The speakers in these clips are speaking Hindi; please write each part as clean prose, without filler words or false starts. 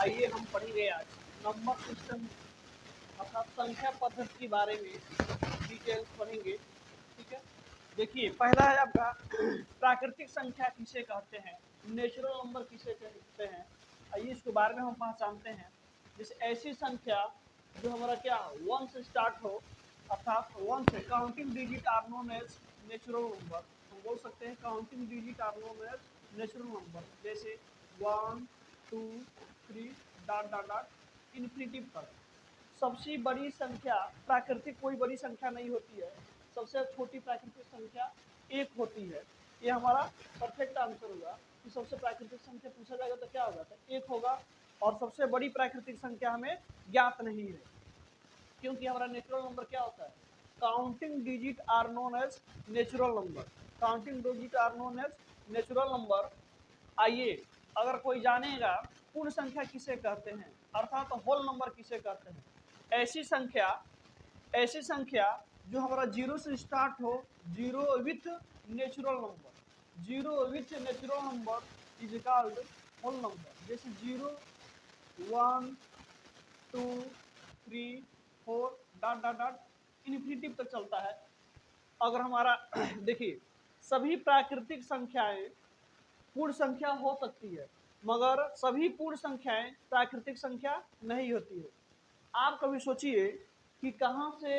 आइए हम पढ़ेंगे आज नंबर सिस्टम अर्थात संख्या पद्धति के बारे में डिटेल्स पढ़ेंगे। ठीक है, देखिए पहला है आपका प्राकृतिक संख्या किसे कहते हैं, नेचुरल नंबर किसे कहते हैं। आइए इसके बारे में हम पहचानते हैं। जैसे ऐसी संख्या जो हमारा क्या वन से स्टार्ट हो, अर्थात वन से counting digit are known as natural number. हम बोल सकते हैं counting digit are known as natural number. जैसे 1 2 3 डॉट डॉट डॉट इन्फिनिटिव तक। सबसे बड़ी संख्या प्राकृतिक कोई बड़ी संख्या नहीं होती है, सबसे छोटी प्राकृतिक संख्या एक होती है। ये हमारा परफेक्ट आंसर होगा कि सबसे प्राकृतिक संख्या पूछा जाएगा तो क्या होगा, तो एक होगा। और सबसे बड़ी प्राकृतिक संख्या हमें ज्ञात नहीं है, क्योंकि हमारा नेचुरल नंबर क्या होता है, counting digit are known as natural number. Counting digit are known as natural number. आइए अगर कोई जानेगा पूर्ण संख्या किसे कहते हैं, अर्थात होल नंबर किसे कहते हैं। ऐसी संख्या जो हमारा जीरो से स्टार्ट हो, zero with natural number. Zero with natural number is called whole number. जैसे 0 1 2 3 4 डॉट डॉट डॉट इन्फिनिटिव तक चलता है। अगर हमारा देखिए सभी प्राकृतिक संख्याएं पूर्ण संख्या हो सकती है, मगर सभी पूर्ण संख्याएं प्राकृतिक संख्या नहीं होती है। आप कभी सोचिए कि कहां से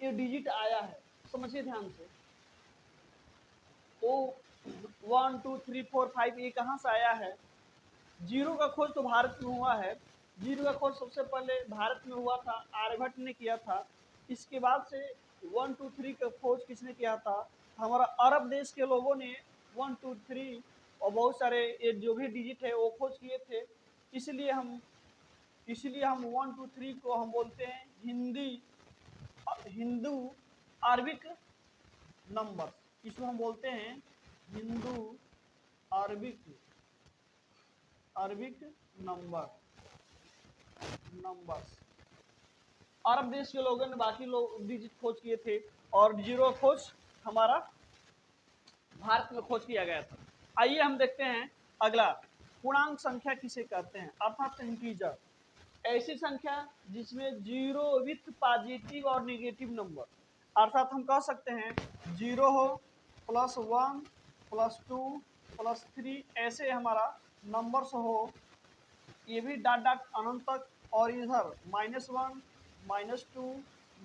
ये डिजिट आया है, समझिए ध्यान से। ओ 1 2 3 4 5 ये कहां से आया है। जीरो का खोज तो भारत में हुआ है। जीरो का खोज सबसे पहले भारत में हुआ था, आर्यभट्ट ने किया था। इसके बाद से 1 2 3 का खोज किसने किया था, हमारा अरब देश के लोगों ने 1 2 3 और बहुत सारे ये जो भी डिजिट है वो खोज किए थे। इसलिए हम 1 2 3 को हम बोलते हैं हिंदू अरबिक नंबर। इसको हम बोलते हैं हिंदू अरबिक नंबर्स। अरब देश के लोगों ने बाकी लोग डिजिट खोज किए थे और जीरो खोज हमारा भारत में खोज किया गया था। आइए हम देखते हैं अगला, पूर्णांक संख्या किसे कहते हैं, अर्थात इंटीजर। ऐसी संख्या जिसमें जीरो विथ पॉजिटिव और नेगेटिव नंबर, अर्थात हम कह सकते हैं 0 हो +1 +2 +3 ऐसे हमारा नंबर्स हो, ये भी डॉट डॉट अनंत तक, और इधर -1 -2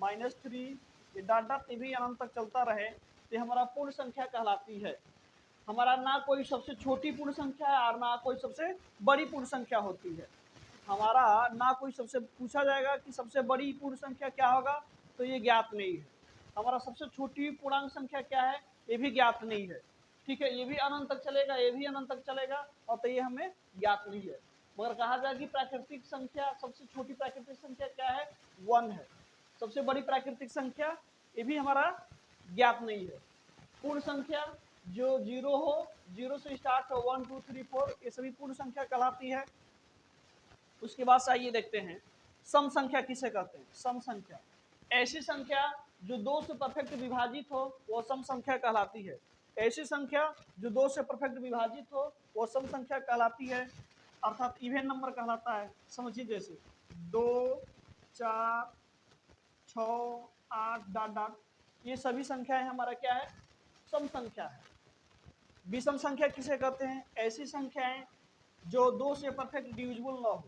-3 ये डॉट डॉट ये भी अनंत तक चलता रहे, तो हमारा पूर्ण संख्या कहलाती है। हमारा ना कोई सबसे छोटी पूर्ण संख्या है और ना कोई सबसे बड़ी पूर्ण संख्या होती है। हमारा ना कोई सबसे पूछा जाएगा कि सबसे बड़ी पूर्ण संख्या क्या होगा, तो ये ज्ञात नहीं है। हमारा सबसे छोटी पूर्णांक संख्या क्या है, ये भी ज्ञात नहीं है। ठीक है, ये भी अनंत तक चलेगा, ये भी अनंत तक चलेगा, और तो ये हमें ज्ञात नहीं है। मगर कहा जाए कि प्राकृतिक संख्या सबसे छोटी प्राकृतिक संख्या क्या है, 1 है। सबसे बड़ी प्राकृतिक संख्या ये भी हमारा ज्ञात नहीं है। पूर्ण संख्या जो 0 हो, 0 से स्टार्ट हो, 1 2 3 4 ये सभी पूर्ण संख्या कहलाती है। उसके बाद से आइए देखते हैं सम संख्या किसे कहते हैं। सम संख्या ऐसी संख्या जो 2 से परफेक्ट विभाजित हो, वो सम संख्या कहलाती है। ऐसी संख्या जो 2 से परफेक्ट विभाजित हो, वो सम संख्या कहलाती है, अर्थात इवन नंबर कहलाता है। समझिए जैसे 2 4 6 8 डॉट डॉट ये सभी संख्याएं हमारा क्या है, सम संख्या है। विषम संख्या किसे कहते हैं, ऐसी संख्याएं जो 2 से परफेक्ट डिविजिबल ना हो।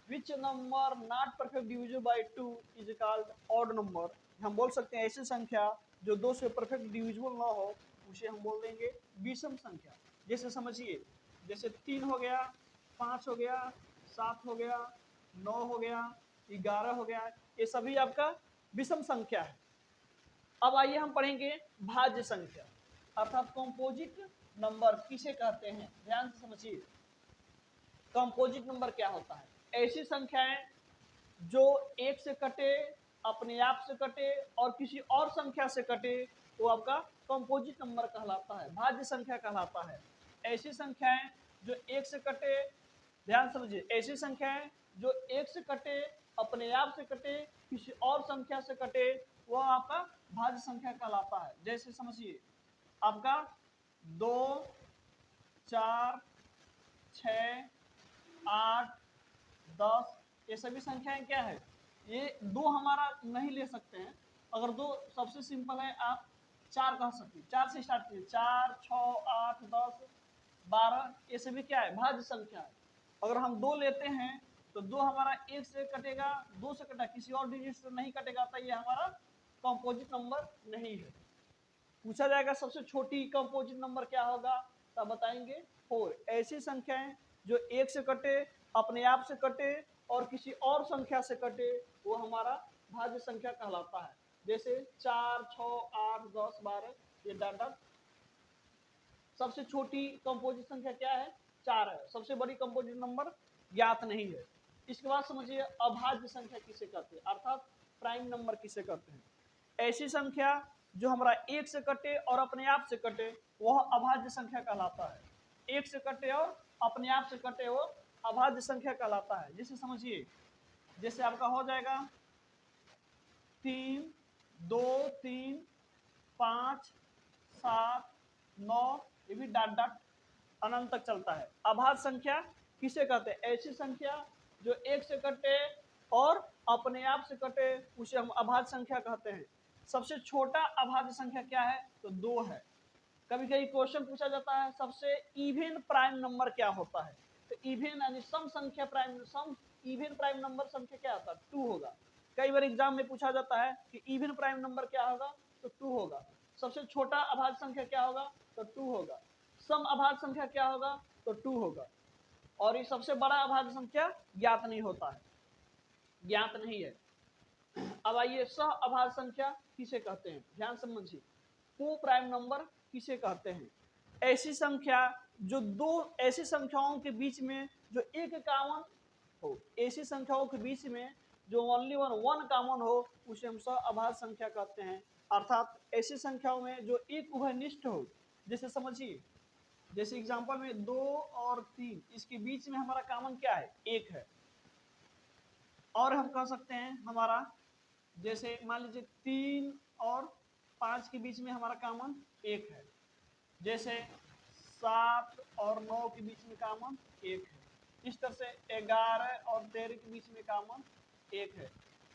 Which number not perfect divisible by 2 is called odd number. हम बोल सकते हैं ऐसी संख्या जो 2 से परफेक्ट डिविजिबल ना हो, उसे हम बोल देंगे विषम संख्या। जैसे समझिए, जैसे 3 हो गया, 5 हो गया, 7 हो गया, 9 हो गया, 11 हो गया, ये सभी आपका विषम संख्या है। अब आइए हम पढ़ेंगे भाज्य संख्या, अर्थात कंपोजिट नंबर किसे कहते हैं। ध्यान से समझिए, कंपोजिट नंबर क्या होता है। ऐसी संख्याएं जो एक से कटे, अपने आप से कटे और किसी और संख्या से कटे, तो आपका कंपोजिट नंबर कहलाता है, भाज्य संख्या कहलाता है। ऐसी संख्याएं जो एक से कटे, ध्यान समझिए, ऐसी संख्याएं जो एक से कटे, अपने आप से कटे, किसी और संख्या से कटे, वह आपका भाज्य संख्या कहलाता है। जैसे समझिए आपका 2 4 6 8 10, ये सभी संख्याएं क्या है, ये दो हमारा नहीं ले सकते हैं। अगर दो सबसे सिंपल है, आप 4 कह सकते हैं, 4 से स्टार्ट कीजिए, 4, 6, 8, 10, 12, ये सभी क्या है, भाज्य संख्या है। अगर हम 2 लेते हैं तो 2 हमारा 1 से कटेगा, 2 से कटा, किसी और डिजिट से नहीं कटेगा, तो ये हमारा कंपोजिट नंबर नहीं है। पूछा जाएगा सबसे छोटी कंपोजिट नंबर क्या होगा, तब बताएंगे 4। ऐसी संख्याएं जो 1 से कटे, अपने आप से कटे और किसी और संख्या से कटे, वो हमारा भाज्य संख्या कहलाता है। जैसे 4, 6, 8, 10, 12, ये डाटा। सबसे छोटी कंपोजिट संख्या क्या है, 4 है। सबसे बड़ी कंपोजिट नंबर ज्ञात नहीं है। इसके बाद समझिए अभाज्य संख्या किसे कहते हैं, अर्थात प्राइम नंबर किसे कहते हैं। ऐसी संख्या जो हमारा 1 से कटे और अपने आप से कटे, वह अभाज्य संख्या कहलाता है। 1 से कटे और अपने आप से कटे, वो अभाज्य संख्या कहलाता है। जैसे समझिए, जैसे आपका हो जाएगा 3, 2, 3, 5, 7, 9, ये भी डाट डाट अनंत तक चलता है। अभाज्य संख्या किसे कहते हैं, ऐसी संख्या जो 1 से कटे और अपने आप से कटे, उसे हम अभाज्य संख्या कहते हैं। सबसे छोटा अभाज्य संख्या क्या है, तो 2 है। कभी कभी क्वेश्चन पूछा जाता है सबसे इवन प्राइम नंबर क्या होता है, तो इवन यानी सम संख्या प्राइम, सम इवन प्राइम नंबर संख्या क्या होता है, 2 होगा। कई बार एग्जाम में पूछा जाता है कि इवन प्राइम नंबर क्या होगा, तो 2 होगा। सबसे छोटा अभाज्य संख्या क्या होगा, तो 2 होगा। सम अभाज्य संख्या क्या होगा, तो 2 होगा। और ये सबसे बड़ा अभाज्य संख्या ज्ञात नहीं होता है, ज्ञात नहीं है। अब आइए सह अभाज्य संख्या किसे कहते हैं, ध्यान समझिए। को प्राइम नंबर किसे कहते हैं, ऐसी संख्या जो दो ऐसी संख्याओं के बीच में जो एक कॉमन हो, ऐसी संख्याओं के बीच में जो ओनली वन कॉमन हो, उसे हम सह अभाज्य संख्या कहते हैं। अर्थात ऐसी संख्याओं में जो एक उभयनिष्ठ हो। जैसे समझिए, जैसे एग्जांपल में 2 और 3, इसके बीच में हमारा कॉमन क्या है, 1 है। और हम कह सकते हैं हमारा, जैसे मान लीजिए 3 और 5 के बीच में हमारा कॉमन 1 है। जैसे 7 और 9 के बीच में कॉमन 1 है। इस तरह से 11 और 13 के बीच में कॉमन 1 है।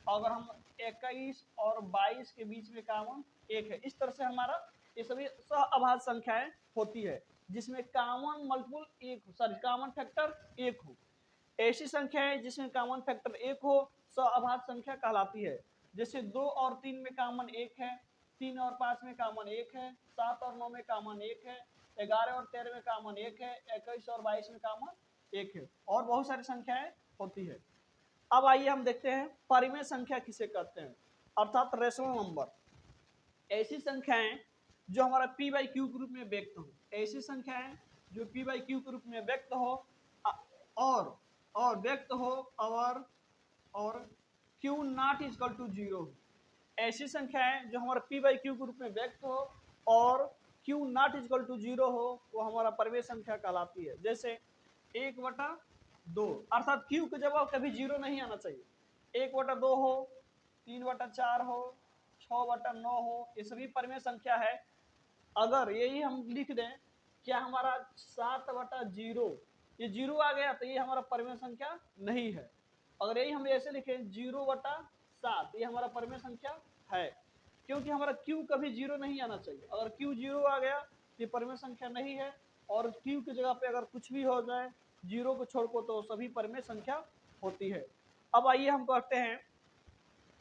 अगर हम 21 और 22 के बीच में कॉमन 1 है। इस तरह से हमारा ये सभी सह अभाज्य संख्याएं होती है जिसमें कॉमन मल्टीपल 1 हो, सॉरी कॉमन फैक्टर 1 हो। ऐसी संख्याएं जिसमें कॉमन फैक्टर 1 हो, सह अभाज्य संख्या कहलाती है। जैसे 2 और 3 में कॉमन 1 है, 3 और 5 में कॉमन 1 है, 7 और 9 में कॉमन 1 है, 11 और 13 में कॉमन 1 है, 21 और 22 में कॉमन 1 है, और बहुत सारी संख्याएं होती है। अब आइए हम देखते हैं परिमेय संख्या किसे कहते हैं, अर्थात रेशनल नंबर। ऐसी संख्याएं जो हमारा पी बाई क्यू के रूप में व्यक्त हो, ऐसी संख्याएं जो पी बाई क्यू के रूप में व्यक्त हो और व्यक्त हो और क्यू नॉट इजकल टू 0 हो। ऐसी संख्याएं जो हमारा पी बाई क्यू के रूप में व्यक्त हो और क्यू नॉट इजकल टू 0 हो, वो हमारा परिमेय संख्या कहलाती है। जैसे 1/2, अर्थात क्यू की जगह कभी 0 नहीं आना चाहिए। 1/2 हो, 3/4 हो, 6/9 हो, ये सभी परिमेय संख्या है। अगर यही हम लिख दें क्या हमारा 7/0, ये 0 आ गया, तो ये हमारा परिमेय संख्या नहीं है। अगर यही हम ऐसे लिखें 0/7, ये हमारा परिमेय संख्या है, क्योंकि हमारा क्यू कभी 0 नहीं आना चाहिए। अगर क्यू 0 आ गया तो ये परिमेय संख्या नहीं है, और क्यू की जगह पे अगर कुछ भी हो जाए 0 को छोड़ को, तो सभी परिमेय संख्या होती है। अब आइए हम कहते हैं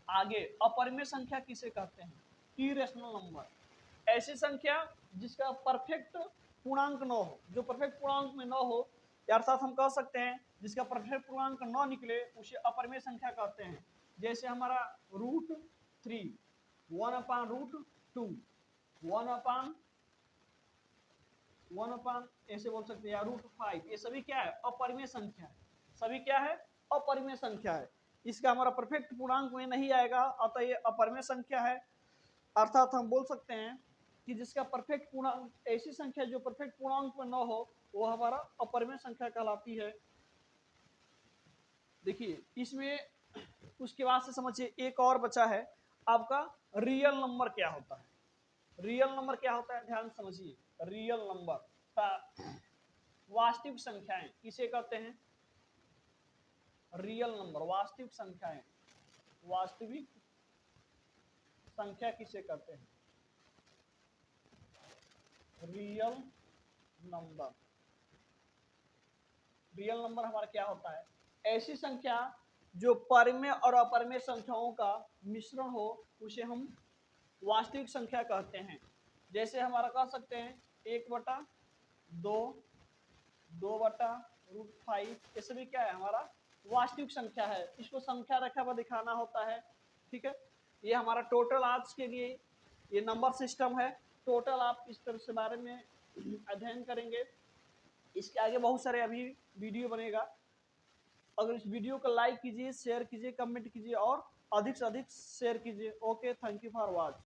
आगे, अपरिमेय संख्या किसे कहते हैं, इरेशनल नंबर। ऐसी संख्या जिसका परफेक्ट पूर्णांक न हो, जो परफेक्ट पूर्णांक में न हो, अर्थात हम कह सकते हैं जिसका परफेक्ट पूर्णांक न निकले, उसे अपरिमेय संख्या कहते हैं। जैसे हमारा √3, 1/√2, 1/1 ऐसे बोल सकते हैं, या √5, ये सभी क्या है, अपरिमेय संख्या है। सभी क्या है, अपरिमेय संख्या है। इसका हमारा परफेक्ट पूर्णांक में नहीं आएगा, अतः ये अपरिमेय संख्या है। अर्थात हम बोल सकते हैं कि जिसका परफेक्ट पूर्णांक, ऐसी संख्या जो परफेक्ट पूर्णांक में न हो, वो हमारा अपरिमेय संख्या कहलाती है। देखिए इसमें उसके बाद से समझिए एक और बचा है आपका, रियल नंबर क्या होता है। रियल नंबर क्या होता है, ध्यान समझिए। रियल नंबर वास्तविक संख्याएं किसे कहते हैं, रियल नंबर, वास्तविक संख्याएं, वास्तविक संख्या किसे कहते हैं? Real number. रियल नंबर हमारा क्या होता है? ऐसी संख्या जो परिमेय और अपरिमेय संख्याओं का मिश्रण हो, उसे हम वास्तविक संख्या कहते हैं। जैसे हमारा कह सकते हैं 1/2, 2/√5, ये सभी क्या है? हमारा वास्तविक संख्या है। इसको संख्या रेखा पर दिखाना होता है। ठीक है, ये हमारा टोटल आज के लिए ये नंबर सिस्टम है। टोटल आप इस तरह से बारे में अध्ययन करेंगे। इसके आगे बहुत सारे अभी वीडियो बनेगा। अगर इस वीडियो को लाइक कीजिए, शेयर कीजिए, कमेंट कीजिए और अधिक से अधिक शेयर कीजिए। Okay, thank you for watch.